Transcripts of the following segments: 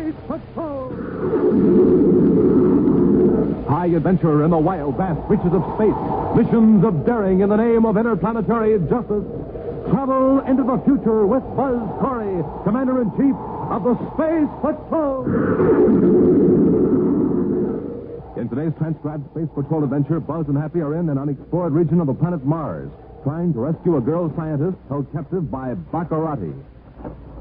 Space Patrol! High adventure in the wild, vast reaches of space. Missions of daring in the name of interplanetary justice. Travel into the future with Buzz Corey, Commander-in-Chief of the Space Patrol. In today's transcribed Space Patrol adventure, Buzz and Happy are in an unexplored region of the planet Mars, trying to rescue a girl scientist held captive by Baccarati.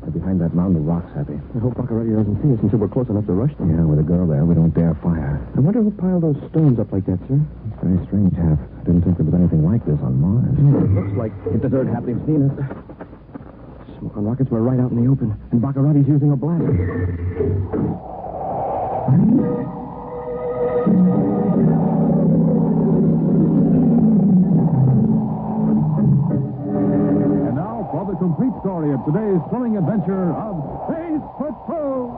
They're behind that mound of rocks, Happy. I hope Baccarati doesn't see us until we're close enough to rush them. Yeah, with a girl there, we don't dare fire. I wonder who piled those stones up like that, sir. It's very strange, Hap. I didn't think there was anything like this on Mars. It looks like it deserted Happy have seen us. Smoke on rockets, we're right out in the open, and Baccarati's using a blaster. And now for the complete story of today's thrilling adventure of Space Patrol.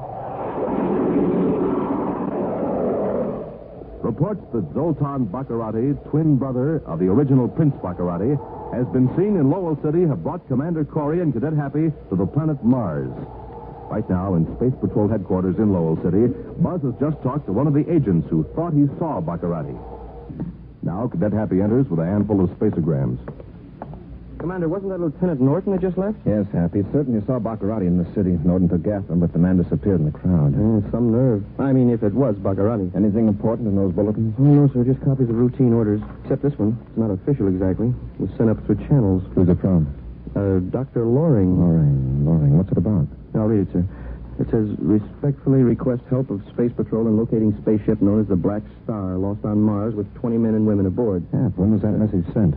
Reports that Zoltan Baccarati, twin brother of the original Prince Baccarati, has been seen in Lowell City have brought Commander Corey and Cadet Happy to the planet Mars. Right now, in Space Patrol headquarters in Lowell City, Buzz has just talked to one of the agents who thought he saw Baccarati. Now, Cadet Happy enters with a handful of spaceograms. Commander, wasn't that Lieutenant Norton that just left? Yes, Happy. Certainly saw Baccarati in the city. Norton took after him, but the man disappeared in the crowd. Some nerve. I mean, if it was Baccarati. Anything important in those bulletins? Oh, no, sir. Just copies of routine orders. Except this one. It's not official exactly. It was sent up through channels. Who's it from? Dr. Loring. Loring. What's it about? I'll read it, sir. It says, respectfully request help of Space Patrol in locating spaceship known as the Black Star, lost on Mars with 20 men and women aboard. Hap, when was that message sent?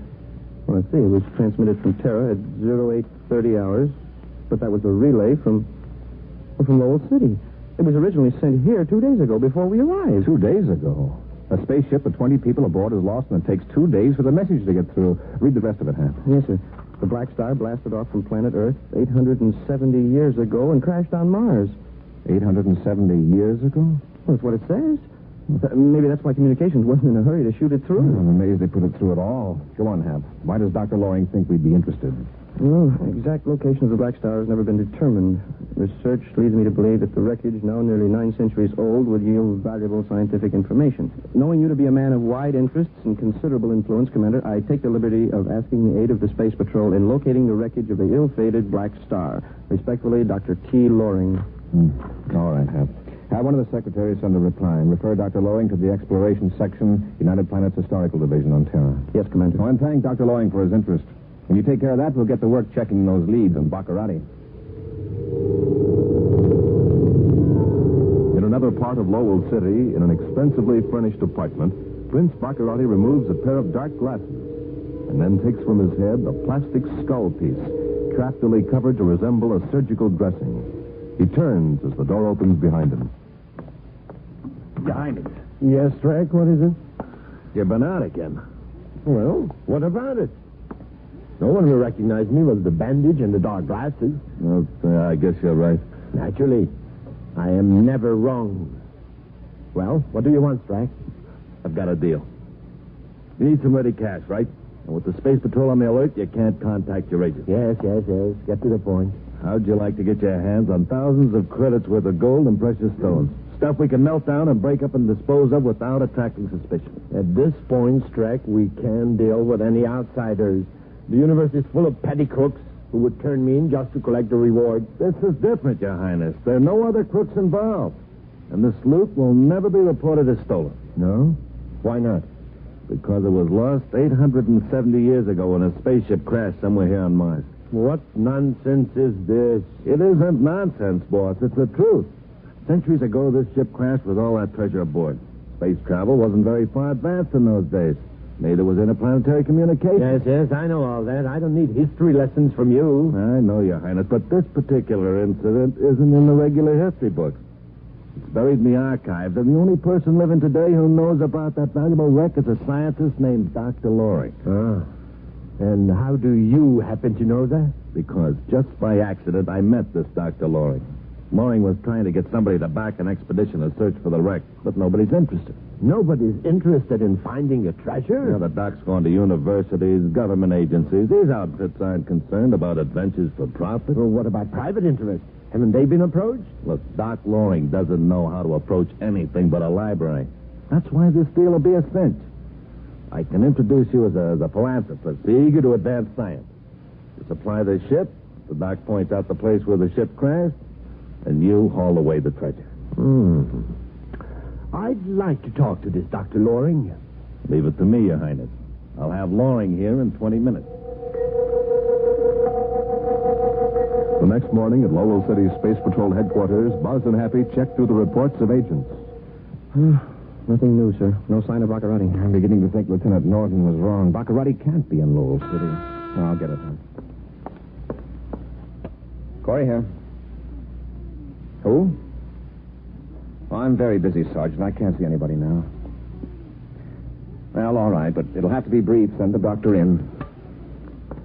Well, let's see. It was transmitted from Terra at 0830 hours, but that was a relay from Lowell City. It was originally sent here 2 days ago before we arrived. 2 days ago? A spaceship with 20 people aboard is lost, and it takes 2 days for the message to get through. Read the rest of it, Hap. Yes, sir. The Black Star blasted off from planet Earth 870 years ago and crashed on Mars. 870 years ago? Well, that's what it says. Maybe that's why communications wasn't in a hurry to shoot it through. I'm amazed they put it through at all. Go on, Hap. Why does Dr. Loring think we'd be interested? Well, exact location of the Black Star has never been determined. Research leads me to believe that the wreckage, now nearly 9 centuries old, would yield valuable scientific information. Knowing you to be a man of wide interests and considerable influence, Commander, I take the liberty of asking the aid of the Space Patrol in locating the wreckage of the ill-fated Black Star. Respectfully, Dr. T. Loring. All right, Hap. Have one of the secretaries send a reply and refer Dr. Loring to the Exploration Section, United Planets Historical Division on Terra. Yes, Commander. Oh, and thank Dr. Loring for his interest. When you take care of that, we'll get to work checking those leads on Baccarati. In another part of Lowell City, in an expensively furnished apartment, Prince Baccarati removes a pair of dark glasses and then takes from his head a plastic skull piece, craftily covered to resemble a surgical dressing. He turns as the door opens behind him. Your Highness. Yes, Drake, what is it? You've been out again. Well, what about it? No one will recognize me with the bandage and the dark glasses. Well, I guess you're right. Naturally. I am never wrong. Well, what do you want, Strack? I've got a deal. You need some ready cash, right? And with the Space Patrol on the alert, you can't contact your agent. Yes. Get to the point. How'd you like to get your hands on thousands of credits worth of gold and precious stones? Stuff we can melt down and break up and dispose of without attracting suspicion. At this point, Strack, we can deal with any outsiders. The universe is full of petty crooks who would turn me in just to collect a reward. This is different, Your Highness. There are no other crooks involved. And this loot will never be reported as stolen. No? Why not? Because it was lost 870 years ago when a spaceship crashed somewhere here on Mars. What nonsense is this? It isn't nonsense, boss. It's the truth. Centuries ago, this ship crashed with all that treasure aboard. Space travel wasn't very far advanced in those days. Neither was interplanetary communication. Yes, I know all that. I don't need history lessons from you. I know, Your Highness, but this particular incident isn't in the regular history books. It's buried in the archives, and the only person living today who knows about that valuable wreck is a scientist named Dr. Loring. And how do you happen to know that? Because just by accident, I met this Dr. Loring. Loring was trying to get somebody to back an expedition to search for the wreck, but nobody's interested. Nobody's interested in finding a treasure? Yeah, the doc's going to universities, government agencies. These outfits aren't concerned about adventures for profit. Well, what about private interest? Haven't they been approached? Look, Doc Loring doesn't know how to approach anything but a library. That's why this deal will be a cinch. I can introduce you as a philanthropist, eager to advance science. You supply the ship, the doc points out the place where the ship crashed, and you haul away the treasure. I'd like to talk to this Dr. Loring. Leave it to me, Your Highness. I'll have Loring here in 20 minutes. The next morning at Lowell City Space Patrol headquarters, Buzz and Happy checked through the reports of agents. Nothing new, sir. No sign of Baccarati. I'm beginning to think Lieutenant Norton was wrong. Baccarati can't be in Lowell City. Oh, I'll get it then. Corey here. Who? Oh, I'm very busy, Sergeant. I can't see anybody now. Well, all right, but it'll have to be brief. Send the doctor in.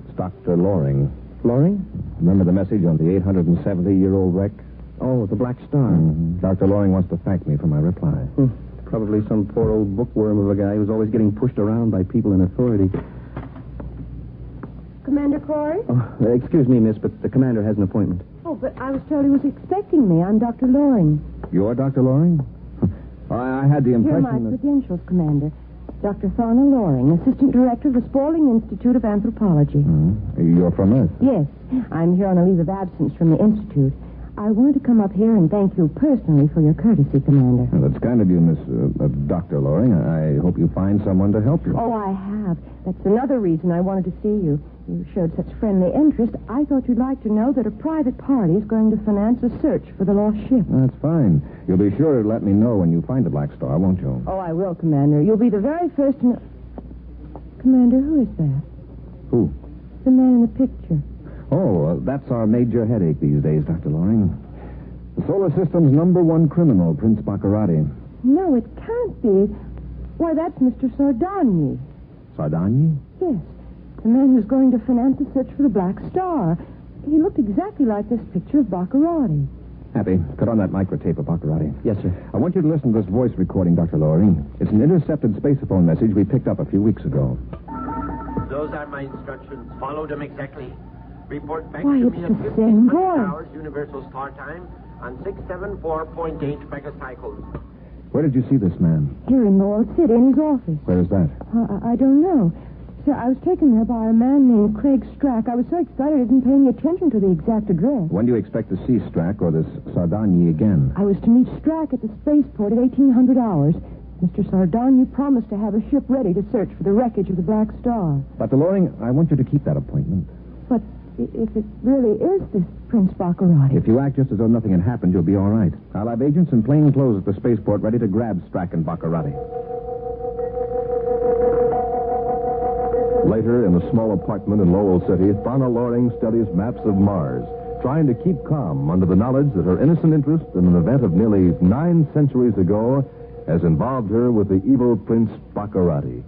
It's Dr. Loring. Loring? Remember the message on the 870-year-old wreck? Oh, the Black Star. Mm-hmm. Dr. Loring wants to thank me for my reply. Probably some poor old bookworm of a guy who's always getting pushed around by people in authority. Commander Corey? Excuse me, miss, but the commander has an appointment. Oh, but I was told he was expecting me. I'm Dr. Loring. You're Dr. Loring? I had the Here are impression my that... credentials, Commander. Dr. Thorna Loring, Assistant Director of the Spaulding Institute of Anthropology. You're from Earth? Yes. I'm here on a leave of absence from the Institute. I wanted to come up here and thank you personally for your courtesy, Commander. Well, that's kind of you, Miss Dr. Loring. I hope you find someone to help you. Oh, I have. That's another reason I wanted to see you. You showed such friendly interest, I thought you'd like to know that a private party is going to finance a search for the lost ship. That's fine. You'll be sure to let me know when you find the Black Star, won't you? Oh, I will, Commander. You'll be the very first to know... Commander, who is that? Who? The man in the picture. Oh, that's our major headache these days, Dr. Loring. The solar system's #1 criminal, Prince Baccarati. No, it can't be. Why, that's Mr. Sardagni. Sardagni? Yes. The man who's going to finance the search for the Black Star. He looked exactly like this picture of Baccarati. Happy, put on that microtape of Baccarati. Yes, sir. I want you to listen to this voice recording, Dr. Loring. It's an intercepted spacephone message we picked up a few weeks ago. Those are my instructions. Follow them exactly. Report back Why, to it's me the at same 1500 voice. hours Universal Star Time on 674.8 megacycles. Where did you see this man? Here in Lowell City, in his office. Where is that? I don't know. Sir, I was taken there by a man named Craig Strack. I was so excited I didn't pay any attention to the exact address. When do you expect to see Strack or this Sardagni again? I was to meet Strack at the spaceport at 1800 hours. Mr. Sardagni promised to have a ship ready to search for the wreckage of the Black Star. Dr. Loring, I want you to keep that appointment. But if it really is this Prince Baccarati... If you act just as though nothing had happened, you'll be all right. I'll have agents in plain clothes at the spaceport ready to grab Strack and Baccarati. Later, in a small apartment in Lowell City, Thorna Loring studies maps of Mars, trying to keep calm under the knowledge that her innocent interest in an event of nearly 9 centuries ago has involved her with the evil Prince Baccarati.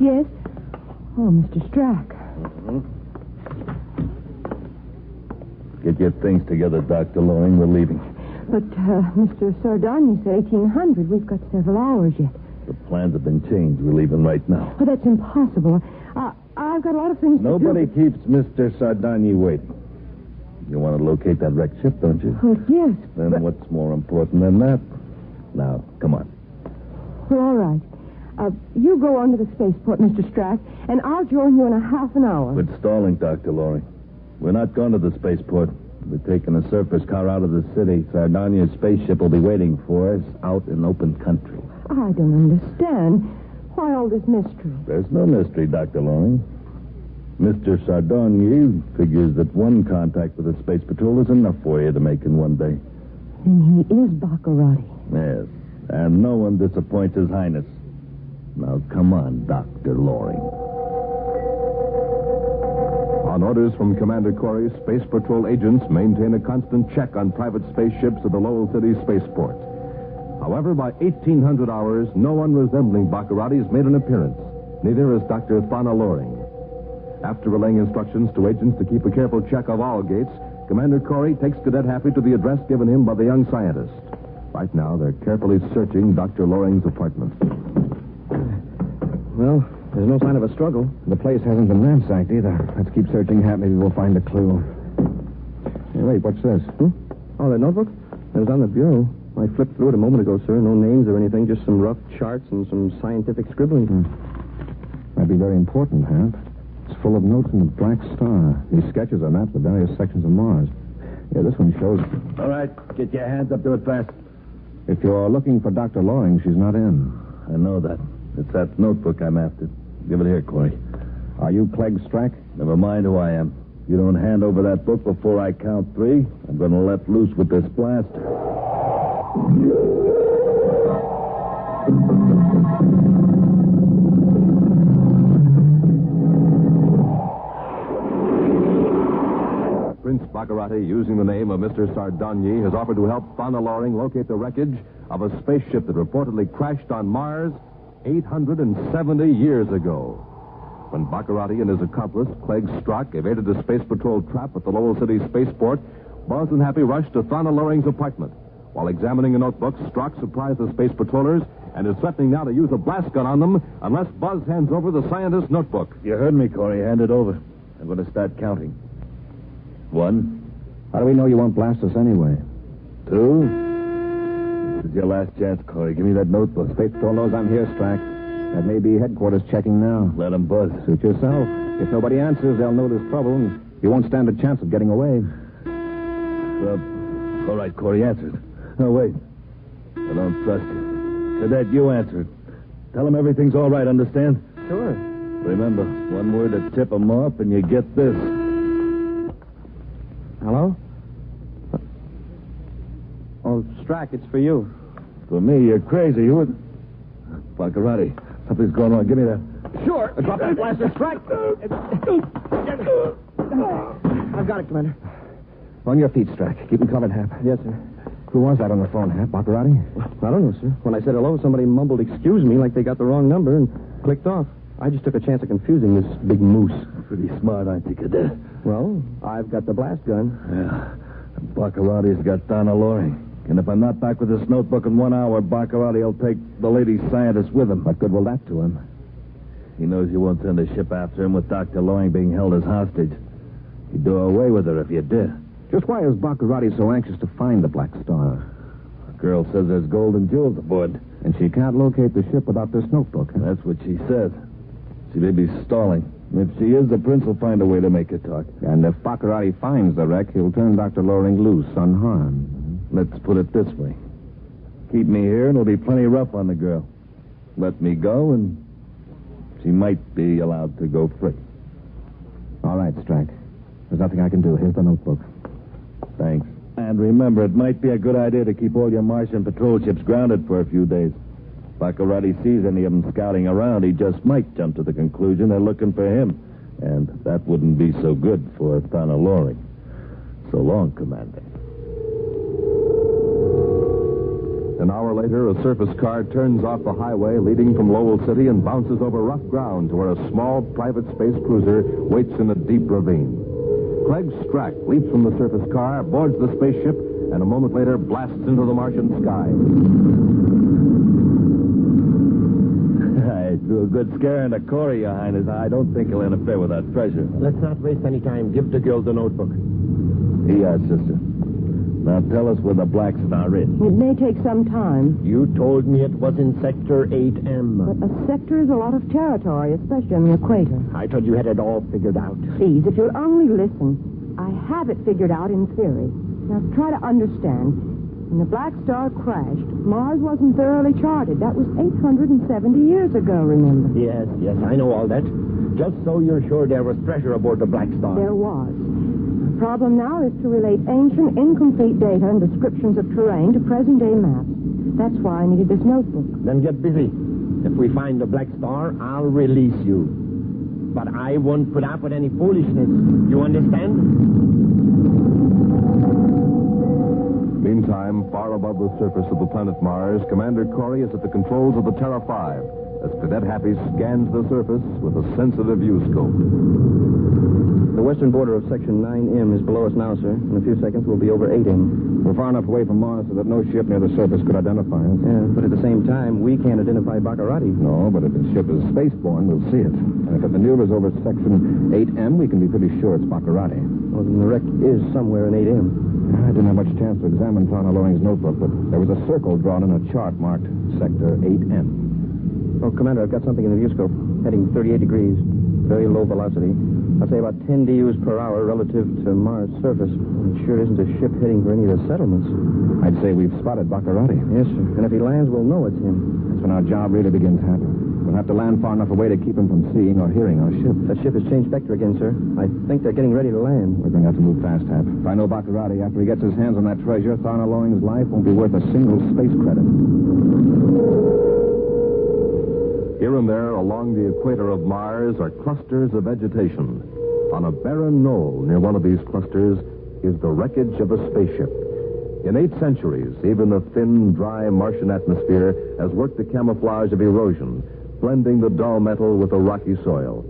Yes? Oh, Mr. Strack. Get your things together, Dr. Loring. We're leaving. But, Mr. Sardagni said 1800. We've got several hours yet. The plans have been changed. We're leaving right now. Oh, that's impossible. I've got a lot of things Nobody to do. keeps Mr. Sardagni waiting. You want to locate that wrecked ship, don't you? Oh, yes. Then but... what's more important than that? Now, come on. Well, all right. You go on to the spaceport, Mr. Strack, and I'll join you in a half an hour. Quit stalling, Dr. Loring. We're not going to the spaceport. We're taking a surface car out of the city. Sardagni's spaceship will be waiting for us out in open country. I don't understand. Why all this mystery? There's no mystery, Dr. Loring. Mr. Sardagni figures that one contact with the Space Patrol is enough for you to make in one day. Then he is Baccarati. Yes, and no one disappoints His Highness. Now, come on, Dr. Loring. On orders from Commander Corey, Space Patrol agents maintain a constant check on private spaceships at the Lowell City spaceport. However, by 1800 hours, no one resembling Baccarati has made an appearance. Neither is Dr. Thorna Loring. After relaying instructions to agents to keep a careful check of all gates, Commander Corey takes Cadet Happy to the address given him by the young scientist. Right now, they're carefully searching Dr. Loring's apartment. Well, There's no sign of a struggle. The place hasn't been ransacked either. Let's keep searching, Hap. Maybe we'll find a clue. Hey, wait, what's this? Oh, that notebook? It was on the bureau. I flipped through it a moment ago, sir. No names or anything, just some rough charts and some scientific scribbling. Might be very important, Hap. It's full of notes in the Black Star. These sketches are maps of various sections of Mars. Yeah, this one shows... All right, get your hands up to it fast. If you're looking for Dr. Loring, she's not in. I know that. It's that notebook I'm after. Give it here, Corey. Are you Clegg Strack? Never mind who I am. If you don't hand over that book before I count 3, I'm going to let loose with this blaster. Prince Baccarati, using the name of Mr. Sardagni, has offered to help Donna Loring locate the wreckage of a spaceship that reportedly crashed on Mars 870 years ago. When Baccarati and his accomplice, Clegg Strack, evaded a Space Patrol trap at the Lowell City spaceport, Buzz and Happy rushed to Donna Loring's apartment. While examining a notebook, Strack surprised the Space Patrollers and is threatening now to use a blast gun on them unless Buzz hands over the scientist's notebook. You heard me, Corey. Hand it over. I'm going to start counting. 1. How do we know you won't blast us anyway? 2. This is your last chance, Corey. Give me that notebook. Space Patrol knows I'm here, Strack. That may be headquarters checking now. Let them buzz. Suit yourself. If nobody answers, they'll know there's trouble, and you won't stand a chance of getting away. Well, all right, Corey, answer it. No, wait. I don't trust you. Cadet, you answer it. Tell them everything's all right, understand? Sure. Remember, one word to tip them off, and you get this. Hello? Oh, Strack, it's for you. For me, you're crazy. Who would... Baccarati, something's going on. Give me that. Sure. Drop that blaster, Strack. I've got it, Commander. On your feet, Strack. Keep them covered, Hap. Yes, sir. Who was that on the phone, Hap? Baccarati? I don't know, sir. When I said hello, somebody mumbled excuse me like they got the wrong number and clicked off. I just took a chance of confusing this big moose. Pretty smart, aren't you, Cadet? Well, I've got the blast gun. Yeah. Baccarati's got Donna Loring. And if I'm not back with this notebook in 1 hour, Baccarati will take the lady scientist with him. What good will that do him? He knows you won't send a ship after him with Dr. Loring being held as hostage. You'd do away with her if you did. Just why is Baccarati so anxious to find the Black Star? The girl says there's gold and jewels aboard. And she can't locate the ship without this notebook. Huh? That's what she says. She may be stalling. If she is, the prince will find a way to make her talk. And if Baccarati finds the wreck, he'll turn Dr. Loring loose unharmed. Let's put it this way. Keep me here, and it'll be plenty rough on the girl. Let me go, and she might be allowed to go free. All right, Strack. There's nothing I can do. Here's the notebook. Thanks. And remember, it might be a good idea to keep all your Martian patrol ships grounded for a few days. If Baccarati sees any of them scouting around, he just might jump to the conclusion they're looking for him. And that wouldn't be so good for Donna Loring. So long, Commander. An hour later, a surface car turns off the highway leading from Lowell City and bounces over rough ground to where a small private space cruiser waits in a deep ravine. Clegg Strack leaps from the surface car, boards the spaceship, and a moment later blasts into the Martian sky. I threw a good scare into Corey, Your Highness. I don't think he'll interfere with that treasure. Let's not waste any time. Give the girl the notebook. Here, sister. Now tell us where the Black Star is. It may take some time, You told me it was in Sector 8M. but a sector is a lot of territory, especially on the equator. I thought you had it all figured out. Please, if you'll only listen. I have it figured out in theory. Now, try to understand. When the Black Star crashed, Mars wasn't thoroughly charted. That was 870 years ago, remember? Yes, I know all that. Just so you're sure there was treasure aboard the Black Star. There was. The problem now is to relate ancient, incomplete data and descriptions of terrain to present-day maps. That's why I needed this notebook. Then get busy. If we find the Black Star, I'll release you. But I won't put up with any foolishness. You understand? Meantime, far above the surface of the planet Mars, Commander Corey is at the controls of the Terra 5. as Cadet Happy scans the surface with a sensitive viewscope. The western border of Section 9M is below us now, sir. In a few seconds, we'll be over 8M. We're far enough away from Mars so that no ship near the surface could identify us. Yeah, but at the same time, we can't identify Baccarati. No, but if the ship is spaceborne, we'll see it. And if it maneuvers over Section 8M, we can be pretty sure it's Baccarati. Well, then the wreck is somewhere in 8M. I didn't have much chance to examine Tana Loring's notebook, but there was a circle drawn in a chart marked Sector 8M. Oh, Commander, I've got something in the viewscope. Heading 38 degrees. Very low velocity. I'd say about 10 DUs per hour relative to Mars' surface. It sure isn't a ship heading for any of the settlements. I'd say we've spotted Baccarati. Yes, sir. And if he lands, we'll know it's him. That's when our job really begins, Hap. We'll have to land far enough away to keep him from seeing or hearing our ship. That ship has changed vector again, sir. I think they're getting ready to land. We're going to have to move fast, Hap. If I know Baccarati, after he gets his hands on that treasure, Tana Loring's life won't be worth a single space credit. Here and there along the equator of Mars are clusters of vegetation. On a barren knoll near one of these clusters is the wreckage of a spaceship. In 8 centuries, even the thin, dry Martian atmosphere has worked the camouflage of erosion, blending the dull metal with the rocky soil.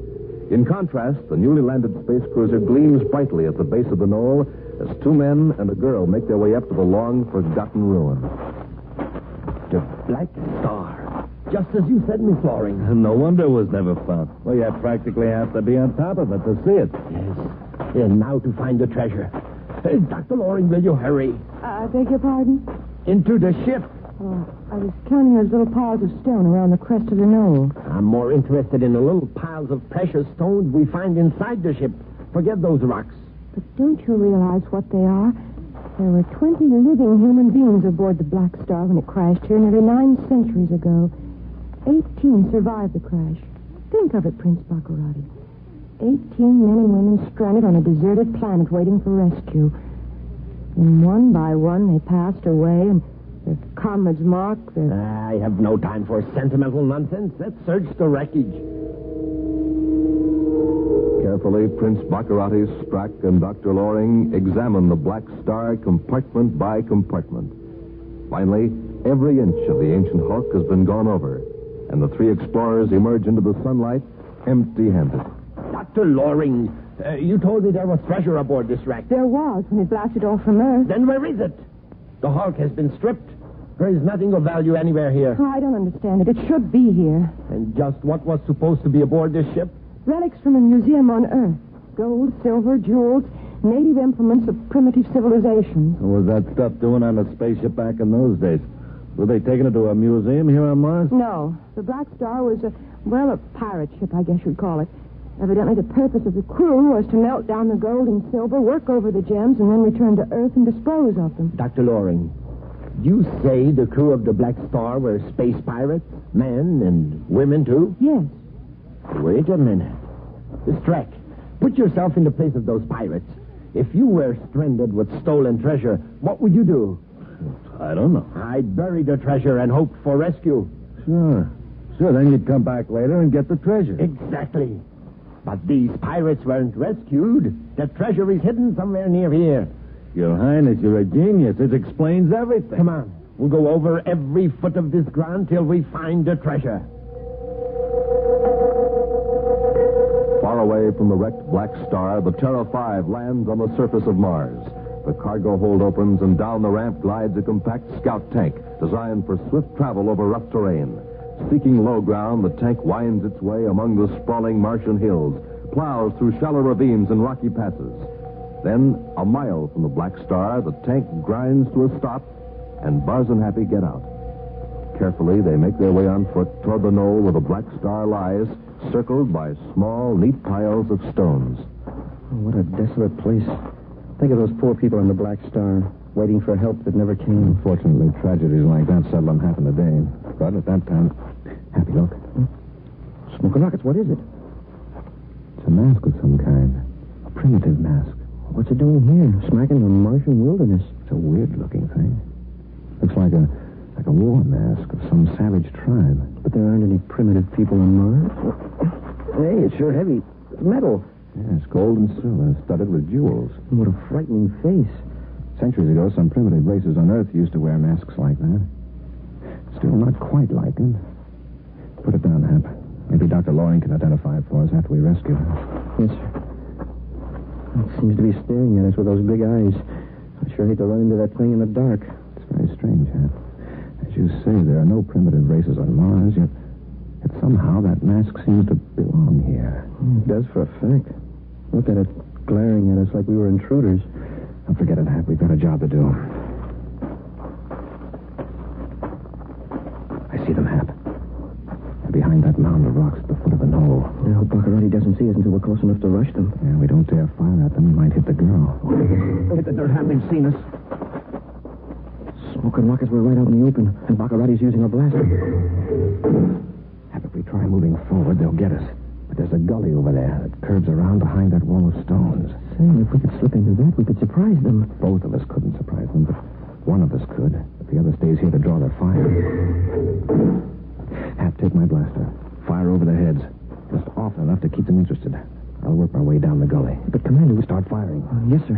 In contrast, the newly landed space cruiser gleams brightly at the base of the knoll as 2 men and a girl make their way up to the long-forgotten ruin. The Black Star. Just as you said, Miss Loring. No wonder it was never found. Well, you practically have to be on top of it to see it. Yes. And now to find the treasure. Dr. Loring, will you hurry? I beg your pardon? Into the ship. Oh, I was counting those little piles of stone around the crest of the knoll. I'm more interested in the little piles of precious stones we find inside the ship. Forget those rocks. But don't you realize what they are? There were 20 living human beings aboard the Black Star when it crashed here nearly 9 centuries ago. 18 survived the crash. Think of it, Prince Baccarati. 18 men and women stranded on a deserted planet waiting for rescue. And one by one they passed away, and their comrades marked their... I have no time for sentimental nonsense. Let's search the wreckage. Carefully, Prince Baccarati, Strack, and Dr. Loring examine the Black Star compartment by compartment. Finally, every inch of the ancient hulk has been gone over, and the 3 explorers emerge into the sunlight empty-handed. Dr. Loring, you told me there was treasure aboard this wreck. There was when it blasted off from Earth. Then where is it? The hulk has been stripped. There is nothing of value anywhere here. Oh, I don't understand it. It should be here. And just what was supposed to be aboard this ship? Relics from a museum on Earth. Gold, silver, jewels, native implements of primitive civilizations. What was that stuff doing on a spaceship back in those days? Were they taking it to a museum here on Mars? No. The Black Star was a pirate ship, I guess you'd call it. Evidently, the purpose of the crew was to melt down the gold and silver, work over the gems, and then return to Earth and dispose of them. Dr. Loring, you say the crew of the Black Star were space pirates? Men and women, too? Yes. Wait a minute. Strack, put yourself in the place of those pirates. If you were stranded with stolen treasure, what would you do? I don't know. I'd bury the treasure and hope for rescue. Sure, then you'd come back later and get the treasure. Exactly. But these pirates weren't rescued. The treasure is hidden somewhere near here. Your Highness, you're a genius. It explains everything. Come on. We'll go over every foot of this ground till we find the treasure. Far away from the wrecked Black Star, the Terra 5 lands on the surface of Mars. The cargo hold opens, and down the ramp glides a compact scout tank designed for swift travel over rough terrain. Seeking low ground, the tank winds its way among the sprawling Martian hills, plows through shallow ravines and rocky passes. Then, a mile from the Black Star, the tank grinds to a stop, and Buzz and Happy get out. Carefully, they make their way on foot toward the knoll where the Black Star lies, circled by small, neat piles of stones. Oh, what a desolate place. Think of those poor people on the Black Star, waiting for help that never came. Unfortunately, tragedies like that seldom happen today. But at that time... Happy, look. Smoking rockets, what is it? It's a mask of some kind. A primitive mask. What's it doing here? Smacking the Martian wilderness. It's a weird-looking thing. Looks like a war mask of some savage tribe. But there aren't any primitive people on Mars. Hey, it's sure heavy. It's metal. Yes, gold and silver, studded with jewels. What a frightening face. Centuries ago, some primitive races on Earth used to wear masks like that. Still not quite like it. Put it down, Hap. Maybe Dr. Loring can identify it for us after we rescue her. Yes, sir. It seems to be staring at us with those big eyes. I sure hate to run into that thing in the dark. It's very strange, Hap. As you say, there are no primitive races on Mars, yet somehow that mask seems to belong here. It does for a fact. Look at it glaring at us like we were intruders. Don't forget it, Hap. We've got a job to do. I see them, Hap. They're behind that mound of rocks at the foot of the knoll. I hope Baccarati doesn't see us until we're close enough to rush them. Yeah, we don't dare fire at them. We might hit the girl. Hit the dirt, Hap. They've seen us. Smoke and rockets were right out in the open, and Baccarati's using a blaster. Hap, if we try moving forward, they'll get us. But there's a gully over there that curves around behind that wall of stones. Say, if we could slip into that, we could surprise them. Both of us couldn't surprise them, but one of us could. If the other stays here to draw their fire. Hap, take my blaster. Fire over their heads. Just often enough to keep them interested. I'll work my way down the gully. But, Commander, we Start firing. Yes, sir.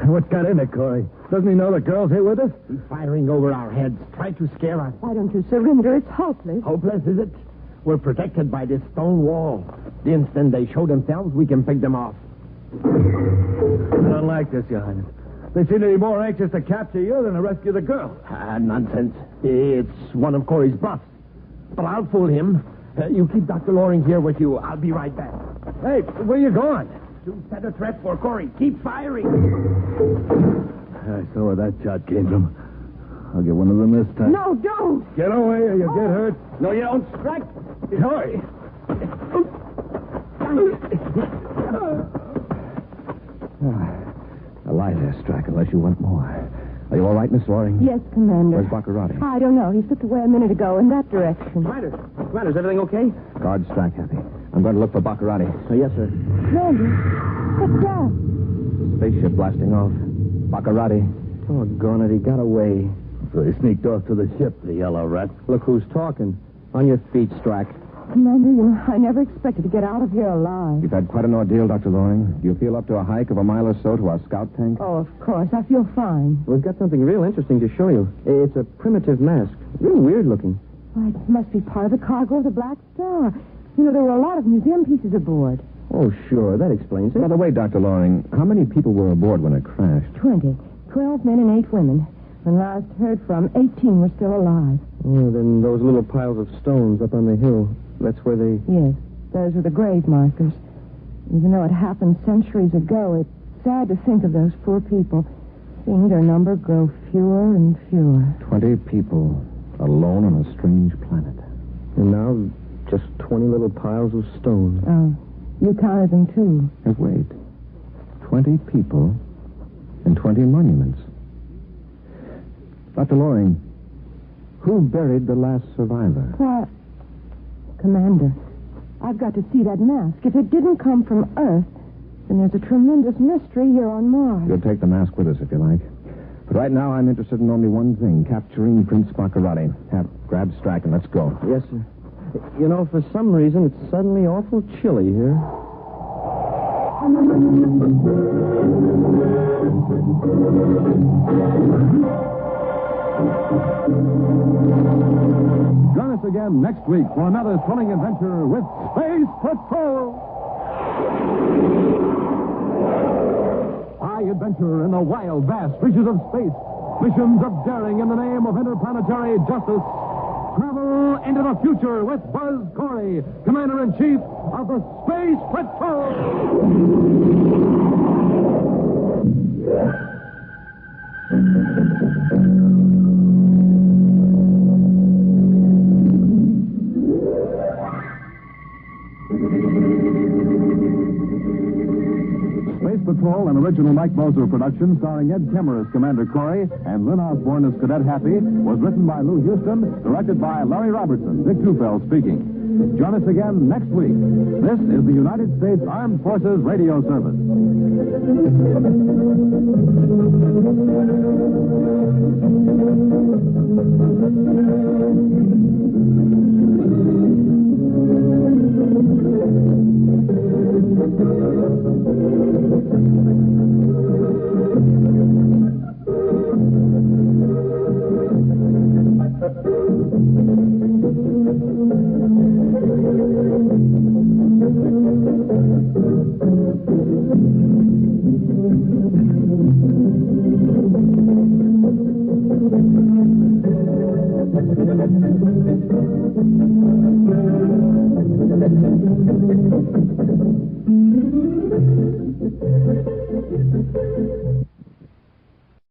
What got in it, Corey? Doesn't he know the girl's here with us? He's firing over our heads. Try to scare us. Why don't you surrender? It's hopeless. Hopeless, is it? We're protected by this stone wall. The instant they show themselves, we can pick them off. I don't like this, Your Highness. They seem to be more anxious to capture you than to rescue the girl. Nonsense. It's one of Corey's bluffs. But I'll fool him. You keep Dr. Loring here with you. I'll be right back. Hey, where you going? To set a threat for Corey. Keep firing. I saw where that shot came from. I'll get one of them this time. No, don't. Get away or you'll get hurt. No, you don't strike. Corey! A lie there, Strack, unless you want more. Are you all right, Miss Loring? Yes, Commander. Where's Baccarati? I don't know. He slipped away a minute ago in that direction. Commander, is everything okay? Guard Strack, Happy. I'm going to look for Baccarati. Yes, sir. Commander, what's that? Spaceship blasting off. Baccarati. Doggone it, he got away. So he sneaked off to the ship, the yellow rat. Look who's talking. On your feet, Strack. Commander, you know, I never expected to get out of here alive. You've had quite an ordeal, Dr. Loring. Do you feel up to a hike of a mile or so to our scout tank? Oh, of course. I feel fine. We've got something real interesting to show you. It's a primitive mask. Real weird looking. Why, it must be part of the cargo of the Black Star. You know, there were a lot of museum pieces aboard. Oh, sure. That explains it. By the way, Dr. Loring, how many people were aboard when it crashed? 20. 12 men and 8 women. When last heard from, 18 were still alive. Oh, then those little piles of stones up on the hill. That's where they... Yes, those were the grave markers. Even though it happened centuries ago, it's sad to think of those poor people, seeing their number grow fewer and fewer. 20 people alone on a strange planet. And now, just 20 little piles of stone. Oh, you counted them, too. And wait. 20 people and 20 monuments. Dr. Loring, who buried the last survivor? Why, Commander, I've got to see that mask. If it didn't come from Earth, then there's a tremendous mystery here on Mars. You'll take the mask with us if you like. But right now, I'm interested in only one thing, capturing Prince Baccarati. Grab Strack and let's go. Yes, sir. You know, for some reason, it's suddenly awful chilly here. Join us again next week for another thrilling adventure with Space Patrol. High adventure in the wild, vast reaches of space. Missions of daring in the name of interplanetary justice. Travel into the future with Buzz Corey, Commander-in-Chief of the Space Patrol. Space Patrol, an original Mike Moser production starring Ed Kemmer as Commander Corey and Lynn Osborne as Cadet Happy, was written by Lou Houston, directed by Larry Robertson. Dick Tufeld speaking. Join us again next week. This is the United States Armed Forces Radio Service.